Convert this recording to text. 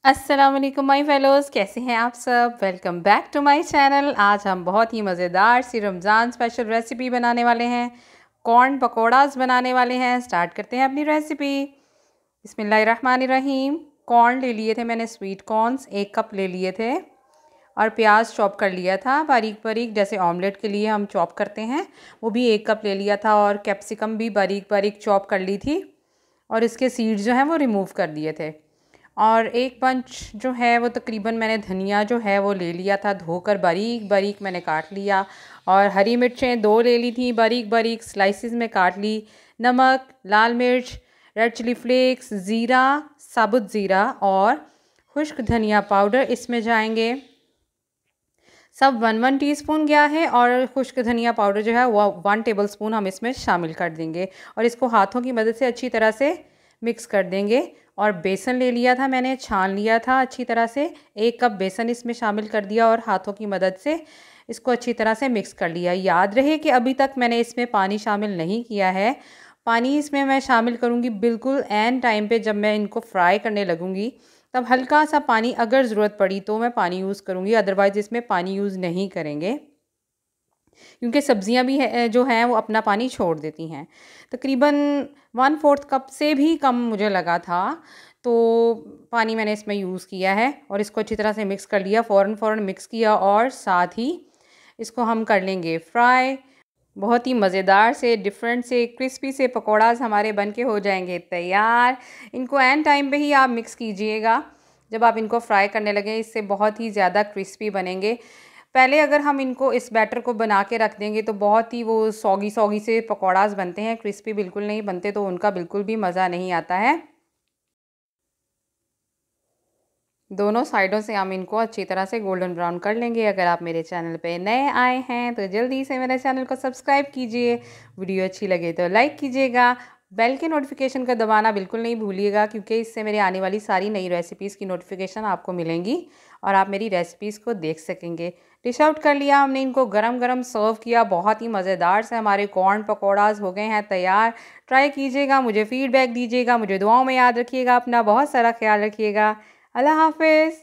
अस्सलाम वालेकुम my fellows, कैसे हैं आप सब। Welcome back to my channel. आज हम बहुत ही मज़ेदार सी रमज़ान स्पेशल रेसिपी बनाने वाले हैं। कॉर्न पकौड़ाज़ बनाने वाले हैं। स्टार्ट करते हैं अपनी रेसिपी। बिस्मिल्लाहिर्रहमानिर्रहीम। कॉर्न ले लिए थे मैंने, स्वीट कॉर्नस 1 कप ले लिए थे। और प्याज चॉप कर लिया था बारीक बारीक, जैसे ऑमलेट के लिए हम चॉप करते हैं, वो भी 1 कप ले लिया था। और कैप्सिकम भी बारीक बारीक चॉप कर ली थी और इसके सीड्स जो हैं वो रिमूव कर दिए थे। और एक बंच जो है वो तकरीबन मैंने धनिया जो है वो ले लिया था, धोकर बारीक बारीक मैंने काट लिया। और हरी मिर्चें 2 ले ली थी, बारीक बारीक स्लाइसिस में काट ली। नमक, लाल मिर्च, रेड चिली फ्लेक्स, ज़ीरा, साबुत ज़ीरा और खुश्क धनिया पाउडर इसमें जाएंगे। सब 1-1 टीस्पून गया है। और खुश्क धनिया पाउडर जो है वो 1 टेबलस्पून हम इसमें शामिल कर देंगे और इसको हाथों की मदद से अच्छी तरह से मिक्स कर देंगे। और बेसन ले लिया था मैंने, छान लिया था अच्छी तरह से। 1 कप बेसन इसमें शामिल कर दिया और हाथों की मदद से इसको अच्छी तरह से मिक्स कर लिया। याद रहे कि अभी तक मैंने इसमें पानी शामिल नहीं किया है। पानी इसमें मैं शामिल करूँगी बिल्कुल एंड टाइम पे, जब मैं इनको फ्राई करने लगूँगी तब हल्का सा पानी, अगर ज़रूरत पड़ी तो मैं पानी यूज़ करूँगी, अदरवाइज़ इसमें पानी यूज़ नहीं करेंगे क्योंकि सब्जियां भी है जो हैं वो अपना पानी छोड़ देती हैं। तकरीबन 1/4 कप से भी कम मुझे लगा था, तो पानी मैंने इसमें यूज़ किया है। और इसको अच्छी तरह से मिक्स कर लिया, फ़ौरन मिक्स किया और साथ ही इसको हम कर लेंगे फ्राई। बहुत ही मज़ेदार से, डिफरेंट से, क्रिस्पी से पकौड़ाज़ हमारे बन के हो जाएंगे तैयार। इनको एंड टाइम पे ही आप मिक्स कीजिएगा जब आप इनको फ्राई करने लगें, इससे बहुत ही ज़्यादा क्रिस्पी बनेंगे। पहले अगर हम इनको, इस बैटर को बना के रख देंगे तो बहुत ही वो सौगी सौगी से पकौड़ाज़ बनते हैं, क्रिस्पी बिल्कुल नहीं बनते, तो उनका बिल्कुल भी मज़ा नहीं आता है। दोनों साइडों से हम इनको अच्छी तरह से गोल्डन ब्राउन कर लेंगे। अगर आप मेरे चैनल पे नए आए हैं तो जल्दी से मेरे चैनल को सब्सक्राइब कीजिए। वीडियो अच्छी लगे तो लाइक कीजिएगा। बेल के नोटिफिकेशन का दबाना बिल्कुल नहीं भूलिएगा, क्योंकि इससे मेरे आने वाली सारी नई रेसिपीज़ की नोटिफिकेशन आपको मिलेंगी और आप मेरी रेसिपीज़ को देख सकेंगे। डिश आउट कर लिया हमने, इनको गरम गरम सर्व किया। बहुत ही मज़ेदार से हमारे कॉर्न पकौड़ाज़ हो गए हैं तैयार। ट्राई कीजिएगा, मुझे फ़ीडबैक दीजिएगा, मुझे दुआओं में याद रखिएगा, अपना बहुत सारा ख्याल रखिएगा। अल्लाह हाफ़िज़।